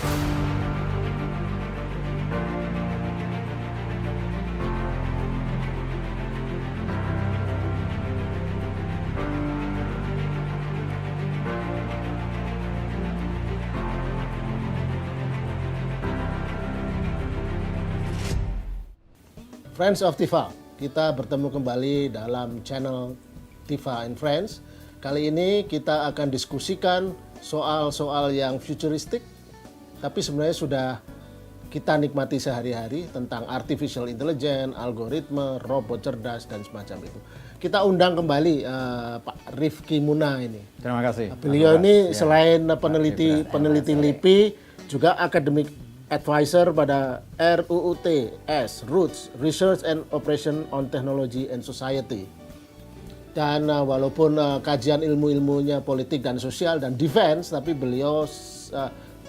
Friends of Tifa, kita bertemu kembali dalam channel Tifa and Friends. Kali ini kita akan diskusikan soal-soal yang futuristik, tapi sebenarnya sudah kita nikmati sehari-hari tentang artificial intelligence, algoritma, robot cerdas, dan semacam itu. Kita undang kembali Pak Rifki Muna ini. Terima kasih. Beliau ini selain peneliti LIPI, juga akademik advisor pada RUUT-S, Roots, Research and Operation on Technology and Society. Dan walaupun kajian ilmu-ilmunya politik dan sosial dan defense, tapi beliau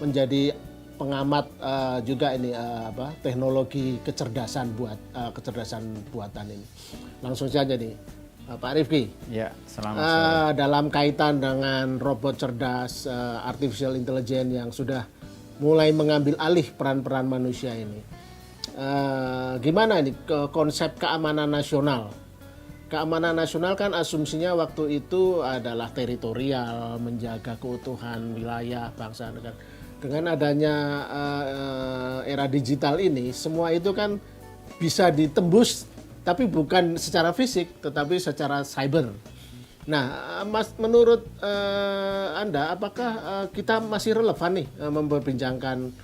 menjadi pengamat juga ini teknologi kecerdasan buatan ini. Langsung saja nih, Pak Rifki. Ya, selamat sore. Dalam kaitan dengan robot cerdas, artificial intelligence yang sudah mulai mengambil alih peran-peran manusia ini. Gimana ini konsep keamanan nasional? Keamanan nasional kan asumsinya waktu itu adalah teritorial, menjaga keutuhan wilayah, bangsa, negara. Dengan adanya era digital ini, semua itu kan bisa ditembus, tapi bukan secara fisik, tetapi secara cyber. Nah, Mas, menurut Anda, apakah kita masih relevan nih memperbincangkan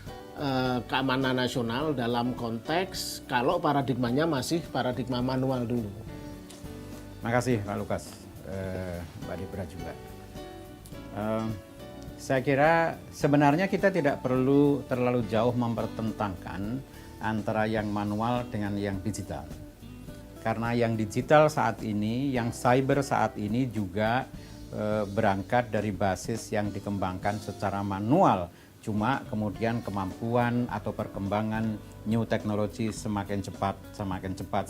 keamanan nasional dalam konteks kalau paradigmanya masih paradigma manual dulu? Makasih Pak Lukas, Mbak Debra juga. Saya kira sebenarnya kita tidak perlu terlalu jauh mempertentangkan antara yang manual dengan yang digital. Karena yang digital saat ini, yang cyber saat ini juga berangkat dari basis yang dikembangkan secara manual. Cuma kemudian kemampuan atau perkembangan new technology semakin cepat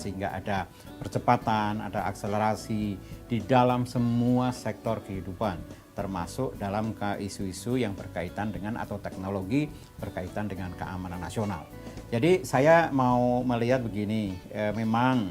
sehingga ada percepatan, ada akselerasi di dalam semua sektor kehidupan. Termasuk dalam isu-isu yang berkaitan dengan atau teknologi berkaitan dengan keamanan nasional. Jadi saya mau melihat begini, memang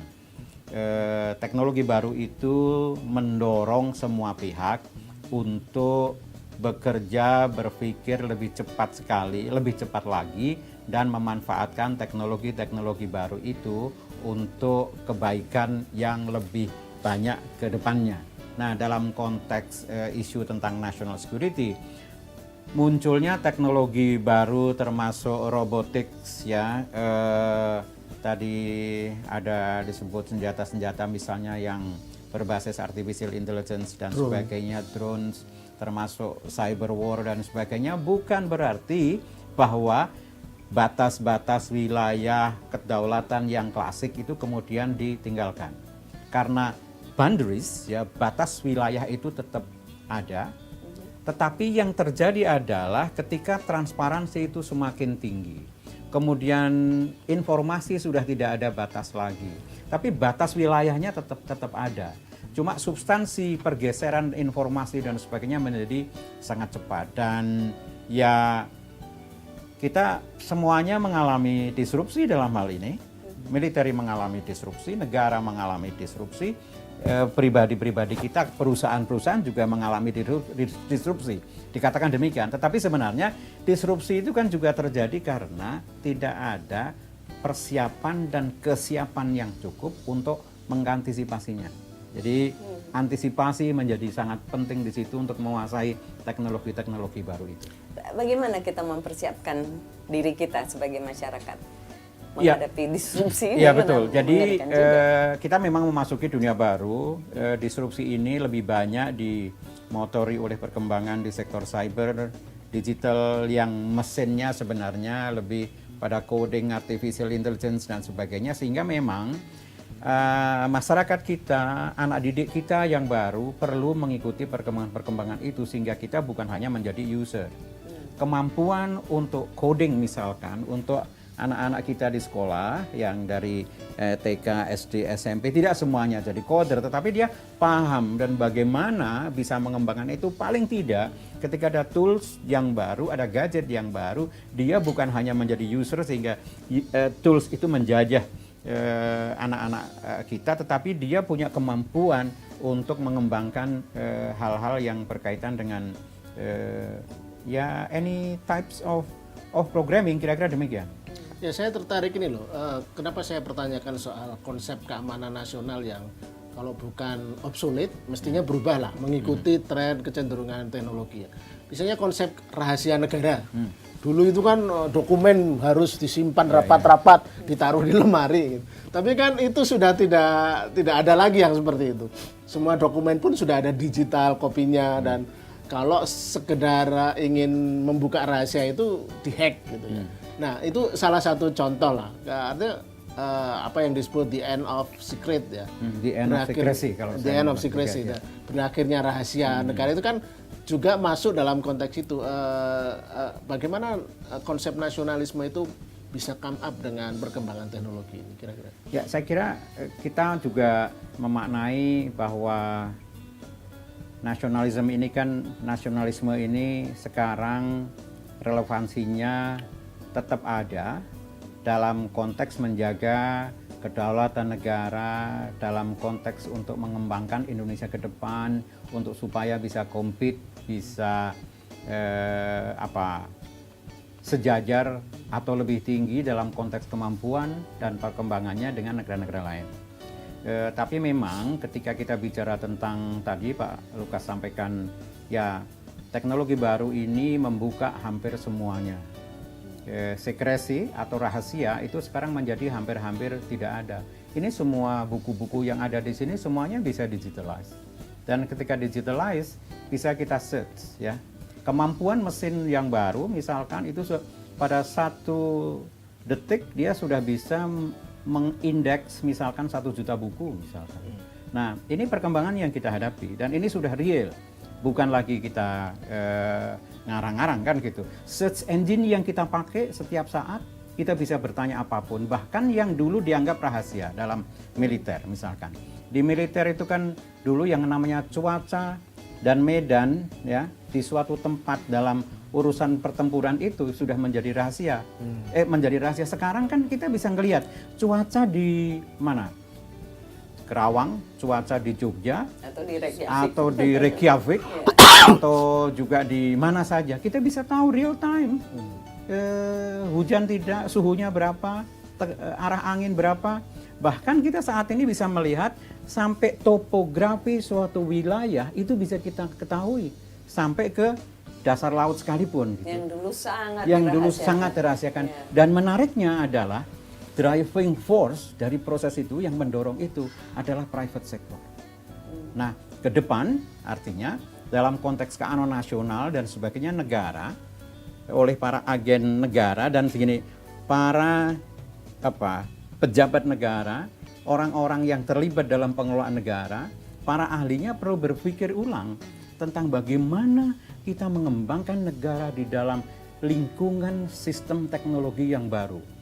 teknologi baru itu mendorong semua pihak untuk bekerja, berpikir lebih cepat sekali, lebih cepat lagi, dan memanfaatkan teknologi-teknologi baru itu untuk kebaikan yang lebih banyak ke depannya. Nah, dalam konteks isu tentang national security, munculnya teknologi baru termasuk robotics ya, tadi ada disebut senjata-senjata misalnya yang berbasis artificial intelligence dan sebagainya, drones, termasuk cyber war dan sebagainya, bukan berarti bahwa batas-batas wilayah kedaulatan yang klasik itu kemudian ditinggalkan. Karena boundaries, ya, batas wilayah itu tetap ada, tetapi yang terjadi adalah ketika transparansi itu semakin tinggi. Kemudian informasi sudah tidak ada batas lagi, tapi batas wilayahnya tetap ada. Cuma substansi pergeseran informasi dan sebagainya menjadi sangat cepat, dan ya kita semuanya mengalami disrupsi dalam hal ini. Militer mengalami disrupsi, negara mengalami disrupsi, pribadi-pribadi kita, perusahaan-perusahaan juga mengalami disrupsi. Dikatakan demikian, tetapi sebenarnya disrupsi itu kan juga terjadi karena tidak ada persiapan dan kesiapan yang cukup untuk mengantisipasinya. Jadi antisipasi menjadi sangat penting di situ untuk menguasai teknologi-teknologi baru itu. Bagaimana kita mempersiapkan diri kita sebagai masyarakat menghadapi disrupsi ini? Iya betul. Jadi kita memang memasuki dunia baru. Disrupsi ini lebih banyak dimotori oleh perkembangan di sektor cyber, digital yang mesinnya sebenarnya lebih pada coding, artificial intelligence dan sebagainya, sehingga memang masyarakat kita, anak didik kita yang baru perlu mengikuti perkembangan-perkembangan itu, sehingga kita bukan hanya menjadi user. Kemampuan untuk coding misalkan, untuk anak-anak kita di sekolah yang dari TK, SD, SMP tidak semuanya jadi coder, tetapi dia paham dan bagaimana bisa mengembangkan itu. Paling tidak ketika ada tools yang baru, ada gadget yang baru, dia bukan hanya menjadi user sehingga tools itu menjajah anak-anak kita, tetapi dia punya kemampuan untuk mengembangkan hal-hal yang berkaitan dengan ya any types of programming, kira-kira demikian. Ya, saya tertarik ini loh. Kenapa saya pertanyakan soal konsep keamanan nasional yang kalau bukan obsolete, mestinya berubah lah, mengikuti tren kecenderungan teknologi. Misalnya konsep rahasia negara. Dulu itu kan dokumen harus disimpan rapat-rapat, ditaruh di lemari. Gitu. Tapi kan itu sudah tidak ada lagi yang seperti itu. Semua dokumen pun sudah ada digital kopinya, dan kalau sekedar ingin membuka rahasia itu dihack gitu ya. Nah, itu salah satu contoh lah. Artinya apa yang disebut the end of secret ya. The end of secrecy kalau the end of secrecy. Ya. Berakhirnya rahasia negara itu kan juga masuk dalam konteks itu. Bagaimana konsep nasionalisme itu bisa come up dengan perkembangan teknologi ini kira-kira? Ya, saya kira kita juga memaknai bahwa nasionalisme ini sekarang relevansinya tetap ada dalam konteks menjaga kedaulatan negara, dalam konteks untuk mengembangkan Indonesia ke depan, untuk supaya bisa compete, bisa sejajar atau lebih tinggi dalam konteks kemampuan dan perkembangannya dengan negara-negara lain. Tapi memang ketika kita bicara tentang tadi Pak Lukas sampaikan, ya teknologi baru ini membuka hampir semuanya. Sekresi atau rahasia itu sekarang menjadi hampir-hampir tidak ada. Ini semua buku-buku yang ada di sini semuanya bisa digitalize. Dan ketika digitalize bisa kita search ya. Kemampuan mesin yang baru misalkan itu pada 1 detik dia sudah bisa mengindeks misalkan 1 juta buku misalkan. Nah, ini perkembangan yang kita hadapi dan ini sudah real. Bukan lagi kita ngarang-ngarang kan gitu. Search engine yang kita pakai setiap saat kita bisa bertanya apapun, bahkan yang dulu dianggap rahasia dalam militer misalkan. Di militer itu kan dulu yang namanya cuaca dan medan ya di suatu tempat dalam urusan pertempuran itu sudah menjadi rahasia. Menjadi rahasia. Sekarang kan kita bisa ngelihat cuaca di mana? Kerawang, cuaca di Jogja, atau di Reykjavik, atau juga di mana saja. Kita bisa tahu real time. Hujan tidak, suhunya berapa, arah angin berapa. Bahkan kita saat ini bisa melihat sampai topografi suatu wilayah itu bisa kita ketahui. Sampai ke dasar laut sekalipun. Gitu. Yang dulu sangat dirahasiakan. Ya. Dan menariknya adalah driving force dari proses itu yang mendorong itu adalah private sector. Nah, ke depan artinya dalam konteks keamanan nasional dan sebagainya negara oleh para agen negara dan begini para pejabat negara, orang-orang yang terlibat dalam pengelolaan negara, para ahlinya perlu berpikir ulang tentang bagaimana kita mengembangkan negara di dalam lingkungan sistem teknologi yang baru.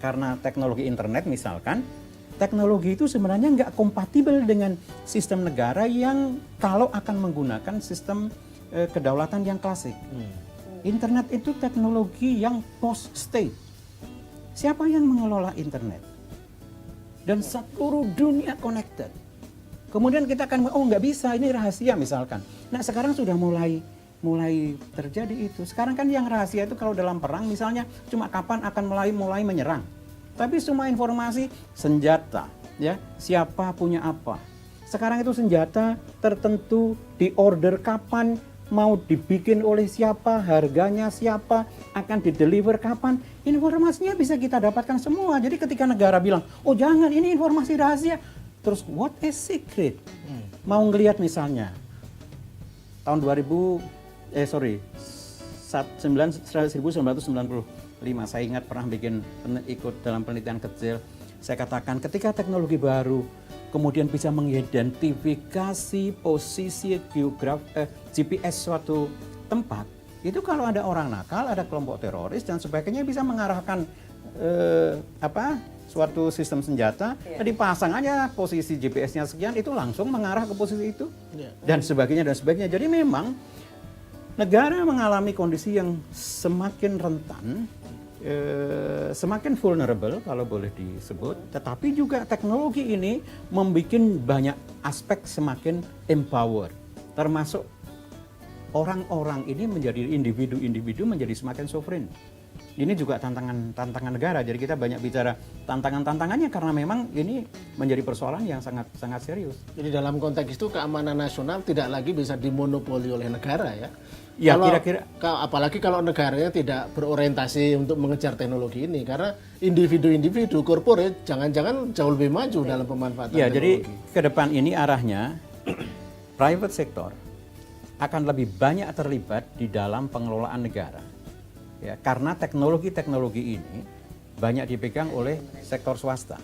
Karena teknologi internet misalkan, teknologi itu sebenarnya nggak kompatibel dengan sistem negara yang kalau akan menggunakan sistem kedaulatan yang klasik. Internet itu teknologi yang post-state. Siapa yang mengelola internet? Dan seluruh dunia connected. Kemudian kita akan, nggak bisa, ini rahasia misalkan. Nah sekarang sudah mulai terjadi itu. Sekarang kan yang rahasia itu kalau dalam perang misalnya cuma kapan akan mulai menyerang. Tapi semua informasi senjata, ya siapa punya apa. Sekarang itu senjata tertentu diorder kapan, mau dibikin oleh siapa, harganya siapa, akan dideliver kapan. Informasinya bisa kita dapatkan semua. Jadi ketika negara bilang, oh jangan ini informasi rahasia. Terus what is secret? Mau ngelihat misalnya tahun 1995 saya ingat pernah ikut dalam penelitian kecil. Saya katakan ketika teknologi baru kemudian bisa mengidentifikasi posisi GPS suatu tempat, itu kalau ada orang nakal, ada kelompok teroris dan sebagainya bisa mengarahkan suatu sistem senjata, dipasang aja posisi GPS-nya sekian, itu langsung mengarah ke posisi itu, dan sebagainya dan sebagainya. Jadi memang negara mengalami kondisi yang semakin rentan, semakin vulnerable kalau boleh disebut, tetapi juga teknologi ini membuat banyak aspek semakin empower, termasuk orang-orang ini menjadi individu-individu menjadi semakin sovereign. Ini juga tantangan negara. Jadi kita banyak bicara tantangannya karena memang ini menjadi persoalan yang sangat serius. Jadi dalam konteks itu keamanan nasional tidak lagi bisa dimonopoli oleh negara ya. Ya, kalau, kira-kira. Apalagi kalau negaranya tidak berorientasi untuk mengejar teknologi ini, karena individu-individu corporate jangan-jangan jauh lebih maju dalam pemanfaatan Ya, teknologi. jadi ke depan ini arahnya private sector akan lebih banyak terlibat di dalam pengelolaan negara. Ya, karena teknologi-teknologi ini banyak dipegang oleh sektor swasta.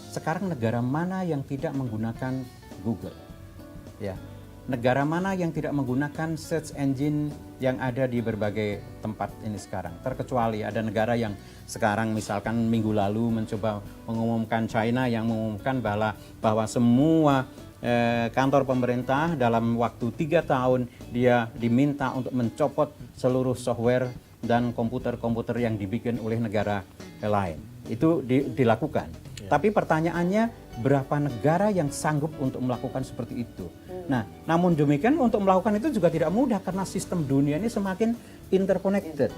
Sekarang negara mana yang tidak menggunakan Google? Ya, negara mana yang tidak menggunakan search engine yang ada di berbagai tempat ini sekarang? Terkecuali ada negara yang sekarang misalkan minggu lalu mencoba mengumumkan, China yang mengumumkan bahwa semua kantor pemerintah dalam waktu 3 tahun dia diminta untuk mencopot seluruh software dan komputer-komputer yang dibikin oleh negara lain. Itu dilakukan. Tapi pertanyaannya, berapa negara yang sanggup untuk melakukan seperti itu? Nah, namun demikian untuk melakukan itu juga tidak mudah karena sistem dunia ini semakin interconnected.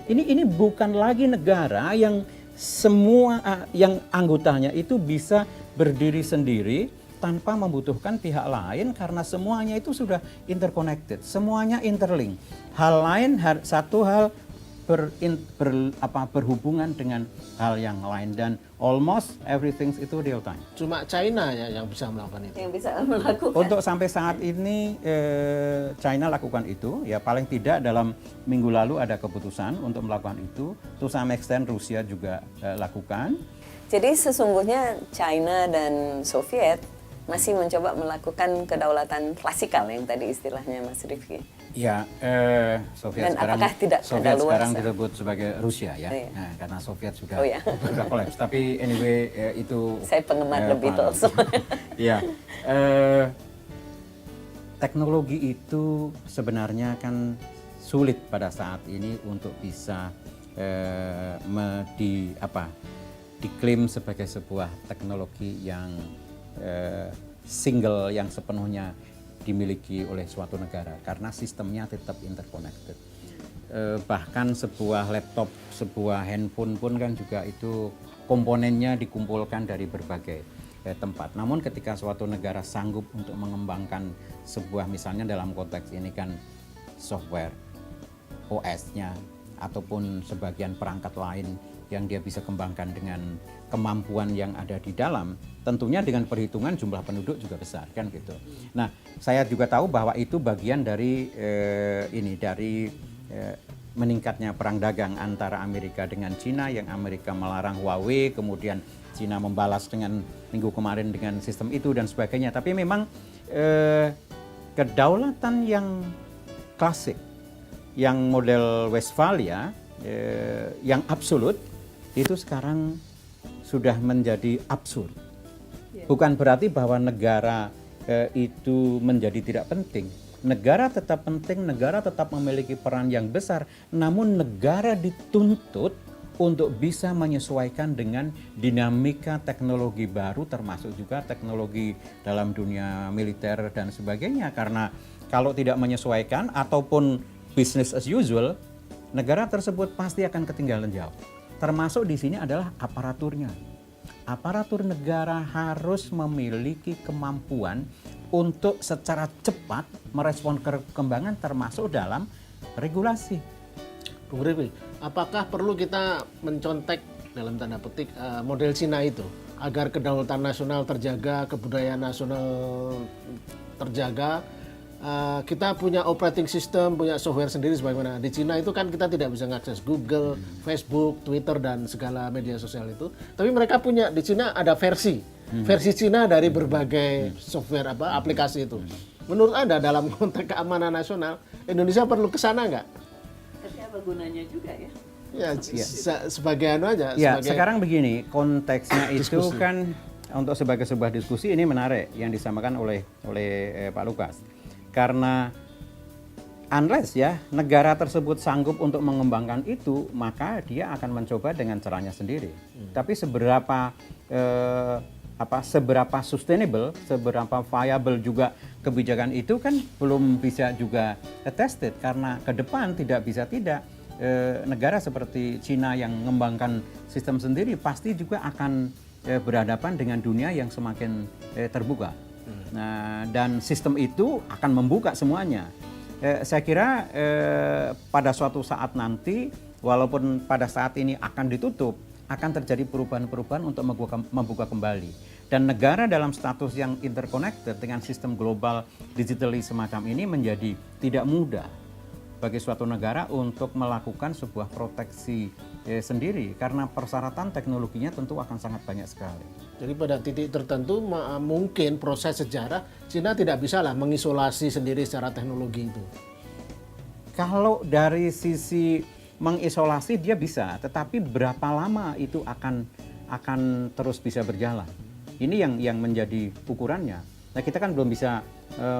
Ini bukan lagi negara yang semua yang anggotanya itu bisa berdiri sendiri tanpa membutuhkan pihak lain karena semuanya itu sudah interconnected, semuanya interlink. Hal lain, satu hal berhubungan dengan hal yang lain dan almost everything itu real time. Cuma China ya yang bisa melakukan itu. Yang bisa melakukan. Untuk sampai saat ini China lakukan itu, ya paling tidak dalam minggu lalu ada keputusan untuk melakukan itu. To some extent Rusia juga lakukan. Jadi sesungguhnya China dan Soviet masih mencoba melakukan kedaulatan klasikal yang tadi istilahnya Mas Rifki. Ya, Soviet Dan sekarang, apakah tidak Soviet kadaluarsa? sekarang disebut sebagai Rusia ya, Iya. nah, karena Soviet sudah Oh, kolaps. Tapi anyway itu. Saya penggemar The Beatles. Ya, teknologi itu sebenarnya kan sulit pada saat ini untuk bisa diklaim sebagai sebuah teknologi yang single yang sepenuhnya dimiliki oleh suatu negara karena sistemnya tetap interconnected. Bahkan sebuah laptop, sebuah handphone pun kan juga itu komponennya dikumpulkan dari berbagai tempat. Namun ketika suatu negara sanggup untuk mengembangkan sebuah, misalnya dalam konteks ini kan software, OS-nya ataupun sebagian perangkat lain yang dia bisa kembangkan dengan kemampuan yang ada di dalam, tentunya dengan perhitungan jumlah penduduk juga besar kan gitu. Nah, saya juga tahu bahwa itu bagian dari meningkatnya perang dagang antara Amerika dengan Cina, yang Amerika melarang Huawei, kemudian Cina membalas dengan minggu kemarin dengan sistem itu dan sebagainya. Tapi memang kedaulatan yang klasik, yang model Westphalia, yang absolut, itu sekarang sudah menjadi absurd. Bukan berarti bahwa negara itu menjadi tidak penting. Negara tetap penting, negara tetap memiliki peran yang besar, namun negara dituntut untuk bisa menyesuaikan dengan dinamika teknologi baru, termasuk juga teknologi dalam dunia militer dan sebagainya. Karena kalau tidak menyesuaikan ataupun business as usual, negara tersebut pasti akan ketinggalan jauh. Termasuk di sini adalah aparaturnya. Aparatur negara harus memiliki kemampuan untuk secara cepat merespon perkembangan termasuk dalam regulasi. Bung Rifki, apakah perlu kita mencontek dalam tanda petik model Cina itu agar kedaulatan nasional terjaga, kebudayaan nasional terjaga? Kita punya operating system, punya software sendiri sebagaimana di Cina itu kan kita tidak bisa mengakses Google, Facebook, Twitter dan segala media sosial itu. Tapi mereka punya di Cina ada versi Cina dari berbagai software aplikasi itu. Menurut Anda dalam konteks keamanan nasional Indonesia perlu ke sana nggak? Tapi apa gunanya juga ya? Ya, sebagai anu aja. Ya, sebagai sekarang begini, konteksnya itu diskusi. kan untuk sebagai sebuah diskusi ini menarik yang disampaikan oleh Pak Lukas. Karena unless ya negara tersebut sanggup untuk mengembangkan itu, maka dia akan mencoba dengan caranya sendiri. Tapi seberapa seberapa sustainable, seberapa viable juga kebijakan itu kan belum bisa juga tested, karena ke depan tidak bisa tidak negara seperti Cina yang mengembangkan sistem sendiri pasti juga akan berhadapan dengan dunia yang semakin terbuka. Nah, dan sistem itu akan membuka semuanya. Saya kira pada suatu saat nanti, walaupun pada saat ini akan ditutup, akan terjadi perubahan-perubahan untuk membuka kembali. Dan negara dalam status yang interconnected dengan sistem global digitally semacam ini menjadi tidak mudah bagi suatu negara untuk melakukan sebuah proteksi sendiri, karena persyaratan teknologinya tentu akan sangat banyak sekali. Jadi pada titik tertentu mungkin proses sejarah Cina tidak bisa lah mengisolasi sendiri secara teknologi itu. Kalau dari sisi mengisolasi dia bisa, tetapi berapa lama itu akan terus bisa berjalan? Ini yang menjadi ukurannya. Nah, kita kan belum bisa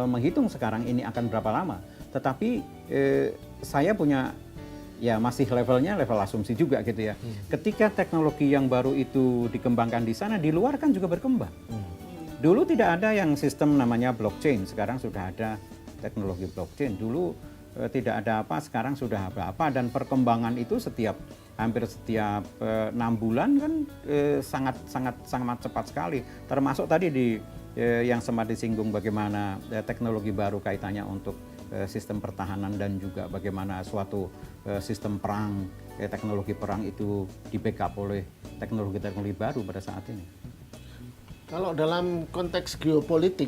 menghitung sekarang ini akan berapa lama. Tetapi saya punya, ya masih levelnya level asumsi juga gitu ya. Ketika teknologi yang baru itu dikembangkan di sana, di luar kan juga berkembang. Dulu tidak ada yang sistem namanya blockchain, sekarang sudah ada teknologi blockchain. Dulu tidak ada apa, sekarang sudah apa, dan perkembangan itu hampir setiap 6 bulan kan sangat cepat sekali. Termasuk tadi yang sempat disinggung bagaimana teknologi baru kaitannya untuk sistem pertahanan dan juga bagaimana suatu sistem perang, teknologi perang itu di backup oleh teknologi-teknologi baru pada saat ini. Kalau dalam konteks geopolitik,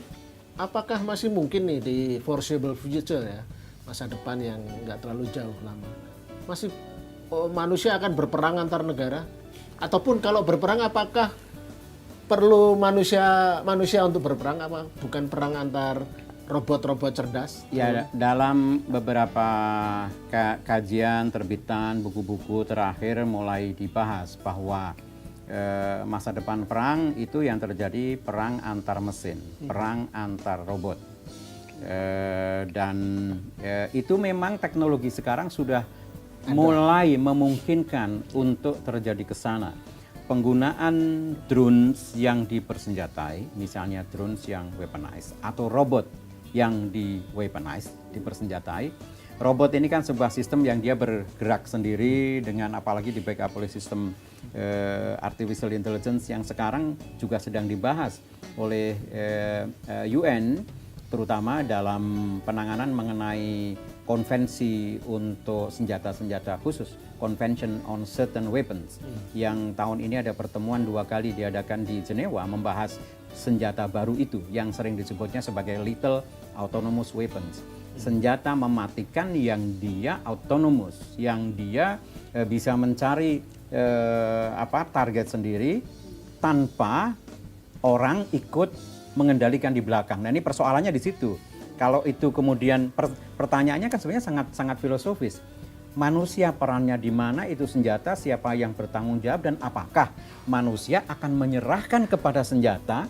apakah masih mungkin nih di foreseeable future ya, masa depan yang nggak terlalu jauh lama, masih manusia akan berperang antar negara? Ataupun kalau berperang, apakah perlu manusia untuk berperang, apa bukan perang antar robot-robot cerdas? Ya, dalam beberapa kajian, terbitan, buku-buku terakhir mulai dibahas bahwa masa depan perang itu yang terjadi perang antar mesin, perang antar robot. Dan itu memang teknologi sekarang sudah mulai memungkinkan untuk terjadi ke sana. Penggunaan drones yang dipersenjatai, misalnya drones yang weaponized atau robot yang di-weaponized, dipersenjatai. Robot ini kan sebuah sistem yang dia bergerak sendiri dengan apalagi di backup oleh sistem artificial intelligence yang sekarang juga sedang dibahas oleh UN, terutama dalam penanganan mengenai konvensi untuk senjata-senjata khusus, Convention on Certain Weapons, yang tahun ini ada pertemuan 2 kali diadakan di Jenewa membahas senjata baru itu yang sering disebutnya sebagai lethal autonomous weapons. Senjata mematikan yang dia autonomous, yang dia bisa mencari target sendiri tanpa orang ikut mengendalikan di belakang. Nah, ini persoalannya di situ. Kalau itu kemudian pertanyaannya kan sebenarnya sangat filosofis. Manusia perannya di mana itu senjata, siapa yang bertanggung jawab, dan apakah manusia akan menyerahkan kepada senjata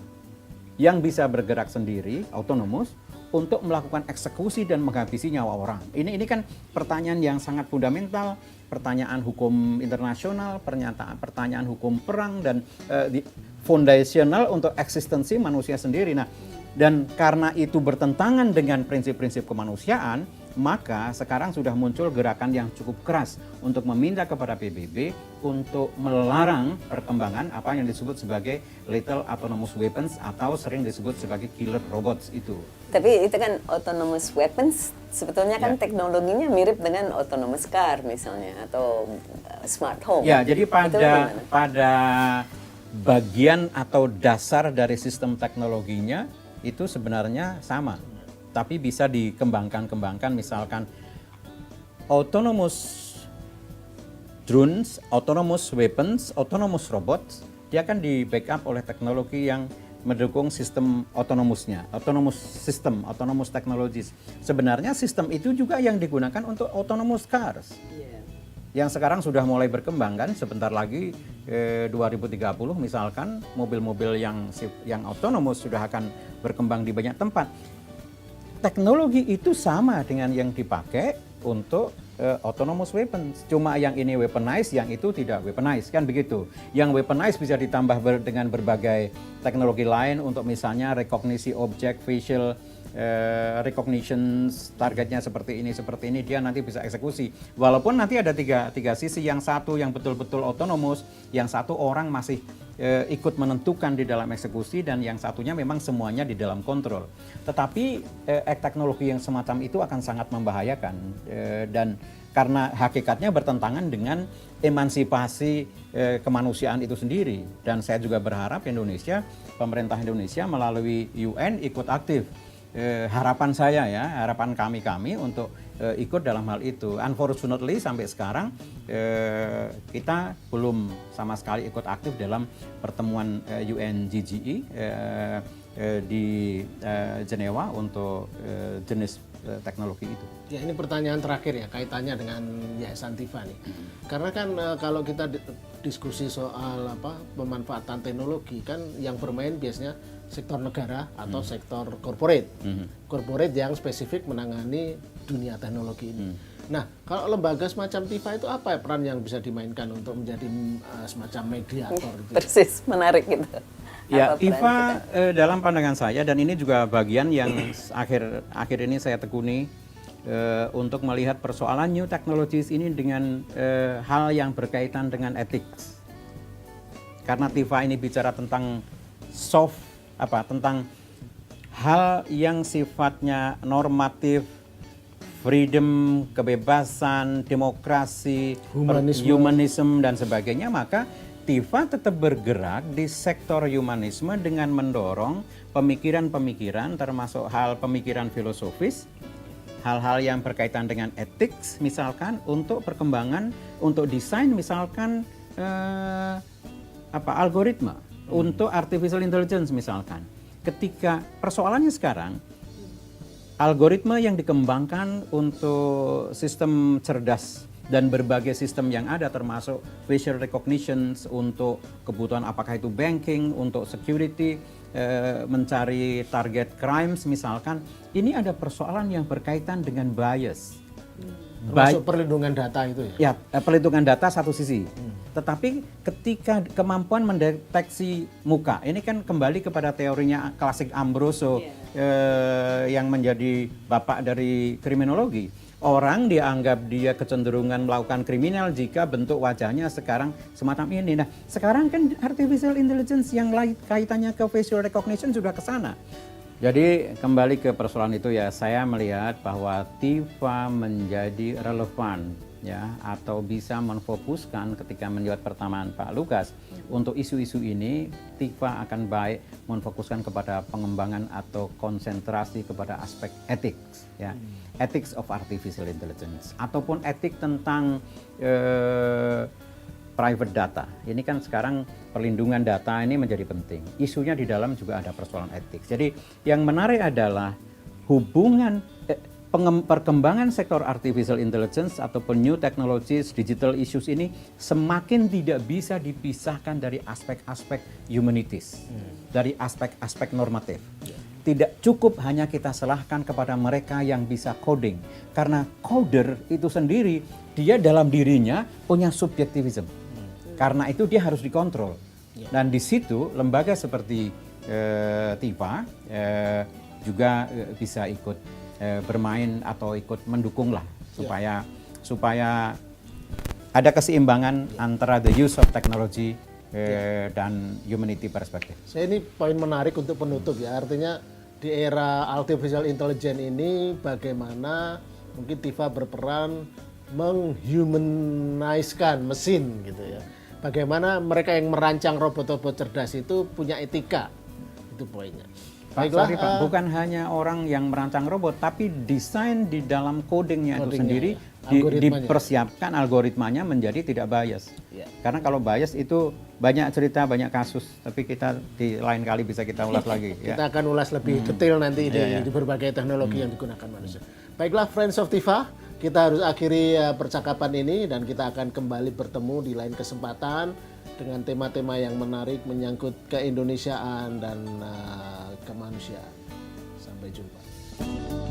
yang bisa bergerak sendiri, autonomous, untuk melakukan eksekusi dan menghabisi nyawa orang. Ini kan pertanyaan yang sangat fundamental, pertanyaan hukum internasional, pertanyaan hukum perang, dan foundational untuk eksistensi manusia sendiri. Nah, dan karena itu bertentangan dengan prinsip-prinsip kemanusiaan, maka sekarang sudah muncul gerakan yang cukup keras untuk meminta kepada PBB untuk melarang perkembangan apa yang disebut sebagai lethal autonomous weapons atau sering disebut sebagai killer robots itu. Tapi itu kan autonomous weapons sebetulnya kan teknologinya mirip dengan autonomous car misalnya atau smart home. Ya, jadi pada bagian atau dasar dari sistem teknologinya itu sebenarnya sama. Tapi bisa dikembangkan misalkan autonomous drones, autonomous weapons, autonomous robots, dia akan di backup oleh teknologi yang mendukung sistem autonomousnya, autonomous system, autonomous technologies. Sebenarnya sistem itu juga yang digunakan untuk autonomous cars. Yang sekarang sudah mulai berkembang kan, sebentar lagi 2030 misalkan mobil-mobil yang otonom sudah akan berkembang di banyak tempat. Teknologi itu sama dengan yang dipakai untuk autonomous weapons. Cuma yang ini weaponized, yang itu tidak weaponized, kan begitu. Yang weaponized bisa ditambah dengan berbagai teknologi lain untuk misalnya rekognisi objek, facial recognition, targetnya seperti ini, dia nanti bisa eksekusi. Walaupun nanti ada tiga sisi, yang satu yang betul-betul autonomous, yang satu orang masih ikut menentukan di dalam eksekusi, dan yang satunya memang semuanya di dalam kontrol. Tetapi teknologi yang semacam itu akan sangat membahayakan, dan karena hakikatnya bertentangan dengan emansipasi kemanusiaan itu sendiri. Dan saya juga berharap Indonesia, pemerintah Indonesia melalui UN ikut aktif. Harapan saya ya, harapan kami untuk ikut dalam hal itu. Unfortunately sampai sekarang kita belum sama sekali ikut aktif dalam pertemuan UNGGE di Jenewa untuk jenis teknologi itu. Ya, ini pertanyaan terakhir ya, kaitannya dengan Yayasan Tifa nih. Karena kan kalau kita diskusi soal pemanfaatan teknologi, kan yang bermain biasanya sektor negara atau sektor corporate. Corporate yang spesifik menangani dunia teknologi ini. Nah, kalau lembaga semacam Tifa itu apa ya peran yang bisa dimainkan untuk menjadi semacam mediator gitu? Persis, menarik gitu. Ya, Tifa dalam pandangan saya, dan ini juga bagian yang akhir ini saya tekuni untuk melihat persoalan new technologies ini dengan hal yang berkaitan dengan etik. Karena Tifa ini bicara tentang tentang hal yang sifatnya normatif, freedom, kebebasan, demokrasi, humanisme dan sebagainya, maka Tifa tetap bergerak di sektor humanisme dengan mendorong pemikiran-pemikiran, termasuk hal pemikiran filosofis, hal-hal yang berkaitan dengan etik, misalkan untuk perkembangan, untuk desain misalkan algoritma untuk artificial intelligence misalkan. Ketika persoalannya sekarang, algoritma yang dikembangkan untuk sistem cerdas dan berbagai sistem yang ada, termasuk facial recognition untuk kebutuhan apakah itu banking, untuk security, mencari target crimes misalkan, ini ada persoalan yang berkaitan dengan bias. Termasuk perlindungan data itu ya? Ya, perlindungan data satu sisi. Tetapi ketika kemampuan mendeteksi muka, ini kan kembali kepada teorinya klasik Ambrosio yang menjadi bapak dari kriminologi. Orang dianggap dia kecenderungan melakukan kriminal jika bentuk wajahnya sekarang semacam ini. Nah, sekarang kan artificial intelligence yang kaitannya ke facial recognition sudah ke sana. Jadi kembali ke persoalan itu ya, saya melihat bahwa Tifa menjadi relevan ya, atau bisa menfokuskan ketika menjawab pertanyaan Pak Lukas untuk isu-isu ini. Tifa akan baik menfokuskan kepada pengembangan atau konsentrasi kepada aspek etik ya, ethics of artificial intelligence, ataupun etik tentang private data. Ini kan sekarang perlindungan data ini menjadi penting. Isunya di dalam juga ada persoalan etik. Jadi yang menarik adalah hubungan perkembangan sektor artificial intelligence ataupun new technologies, digital issues ini semakin tidak bisa dipisahkan dari aspek-aspek humanities, dari aspek-aspek normatif. Tidak cukup hanya kita serahkan kepada mereka yang bisa coding, karena coder itu sendiri dia dalam dirinya punya subjektivisme. Karena itu dia harus dikontrol. Dan di situ lembaga seperti Tifa juga bisa ikut bermain atau ikut mendukung lah supaya ada keseimbangan antara the use of technology dan humanity perspective. Saya ini poin menarik untuk penutup ya, artinya di era artificial intelligence ini bagaimana mungkin Tifa berperan menghumanizekan mesin gitu ya. Bagaimana mereka yang merancang robot-robot cerdas itu punya etika, itu poinnya. Baiklah, Pak, bukan hanya orang yang merancang robot, tapi desain di dalam codingnya itu sendiri dipersiapkan algoritmanya menjadi tidak bias. Karena kalau bias itu banyak cerita, banyak kasus, tapi kita di lain kali bisa kita ulas lagi. Kita akan ulas lebih detail nanti di berbagai teknologi yang digunakan manusia. Baiklah, Friends of Tifa, kita harus akhiri percakapan ini dan kita akan kembali bertemu di lain kesempatan dengan tema-tema yang menarik menyangkut keindonesiaan dan kemanusiaan. Sampai jumpa.